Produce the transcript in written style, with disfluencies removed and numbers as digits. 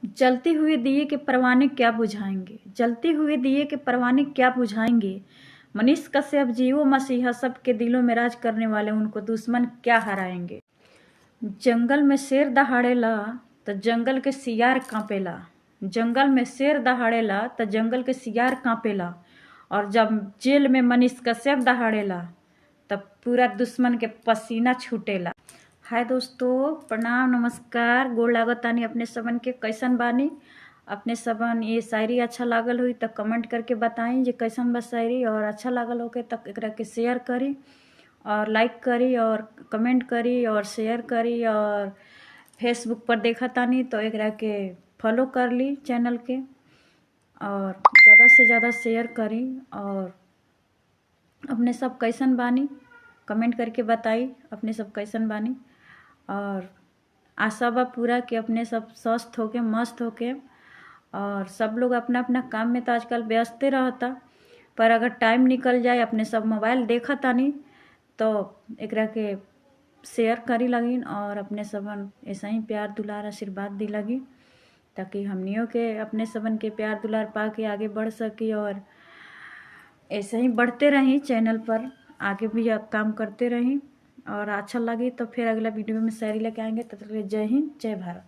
जलते हुए दिए के परवाने क्या बुझाएंगे, जलते हुए दिए के परवाने क्या बुझाएंगे। मनीष कश्यप जी वो मसीहा सबके दिलों में राज करने वाले, उनको दुश्मन क्या हराएंगे। जंगल में शेर दहाड़ेला तो जंगल के सियार कांपेला, जंगल में शेर दहाड़ेला तो जंगल के सियार कांपेला, और जब जेल में मनीष कश्यप दहाड़ेला तब पूरा दुश्मन के पसीना छूटेला। हाय दोस्तों, प्रणाम, नमस्कार, गोड़ लागतानी अपने सबन के। कैसन बानी अपने सबन? ये शायरी अच्छा लागल हुई तो कमेंट करके बताई जे कैसन बा शायरी, और अच्छा लागल होके तब एकरा के शेयर करी और लाइक करी और कमेंट करी और शेयर करी, और फेसबुक पर देखा तानी तो एकरा के फॉलो कर ली चैनल के, और ज़्यादा से ज़्यादा शेयर करी। और अपने सब कैसन बानी कमेंट करके बताई अपने सब कैसन बानी, और आशा बा पूरा कि अपने सब स्वस्थ होके मस्त होके। और सब लोग अपना अपना काम में तो आजकल व्यस्त रहता, पर अगर टाइम निकल जाए अपने सब मोबाइल देखा तानी तो एकरा के शेयर करी लगिन, और अपने सबन ऐसा ही प्यार दुलार आशीर्वाद दी लगी, ताकि हमनियों के अपने सबन के प्यार दुलार पा के आगे बढ़ सकी, और ऐसे ही बढ़ते रहीं चैनल पर, आगे भी काम करते रहीं। और अच्छा लगी तो फिर अगला वीडियो में शायरी लेके आएंगे। तब तक के लिए जय हिंद, जय भारत।